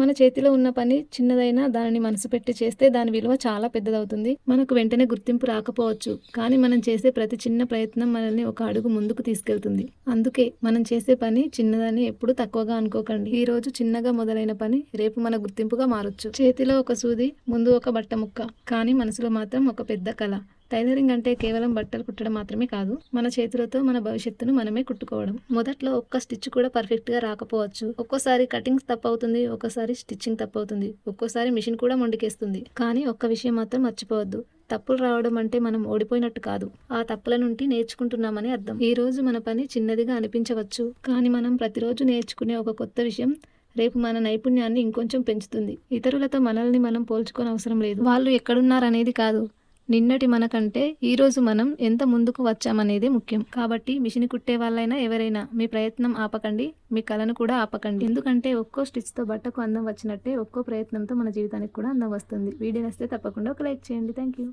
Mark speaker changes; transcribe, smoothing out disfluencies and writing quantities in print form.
Speaker 1: మన చేతిలో ఉన్న పని చిన్నదైనా దానిని మనసు పెట్టి చేస్తే దాని విలువ చాలా పెద్దదవుతుంది. మనకు వెంటనే గుర్తింపు రాకపోవచ్చు, కానీ మనం చేసే ప్రతి చిన్న ప్రయత్నం మనల్ని ఒక అడుగు ముందుకు తీసుకెళ్తుంది. అందుకే మనం చేసే పని చిన్నదని ఎప్పుడు తక్కువగా అనుకోకండి. ఈ రోజు చిన్నగా మొదలైన పని రేపు మన గుర్తింపుగా మారొచ్చు. చేతిలో ఒక సూది, ముందు ఒక బట్ట ముక్క, కానీ మనసులో మాత్రం ఒక పెద్ద కళ. టైలరింగ్ అంటే కేవలం బట్టలు కుట్టడం మాత్రమే కాదు, మన చేతులతో మన భవిష్యత్తును మనమే కుట్టుకోవడం. మొదట్లో ఒక్క స్టిచ్ కూడా పర్ఫెక్ట్ గా రాకపోవచ్చు. ఒక్కోసారి కటింగ్ తప్పవుతుంది, ఒక్కోసారి స్టిచ్చింగ్ తప్పవుతుంది, ఒక్కోసారి మిషన్ కూడా మొండికేస్తుంది. కానీ ఒక్క విషయం మాత్రం మర్చిపోవద్దు, తప్పులు రావడం అంటే మనం ఓడిపోయినట్టు కాదు, ఆ తప్పుల నుండి నేర్చుకుంటున్నామని అర్థం. ఈ రోజు మన పని చిన్నదిగా అనిపించవచ్చు, కానీ మనం ప్రతిరోజు నేర్చుకునే ఒక కొత్త విషయం రేపు మన నైపుణ్యాన్ని ఇంకొంచెం పెంచుతుంది. ఇతరులతో మనల్ని మనం పోల్చుకోని అవసరం లేదు. వాళ్ళు ఎక్కడున్నారనేది కాదు, నిన్నటి మనకంటే ఈరోజు మనం ఎంత ముందుకు వచ్చామనేదే ముఖ్యం. కాబట్టి మిషన్ కుట్టే వాళ్ళైనా ఎవరైనా మీ ప్రయత్నం ఆపకండి, మీ కళను కూడా ఆపకండి. ఎందుకంటే ఒక్కో స్టిచ్తో బట్టకు అందం వచ్చినట్టే ఒక్కో ప్రయత్నంతో మన జీవితానికి కూడా అందం వస్తుంది. వీడియో నచ్చితే తప్పకుండా ఒక లైక్ చేయండి. Thank you.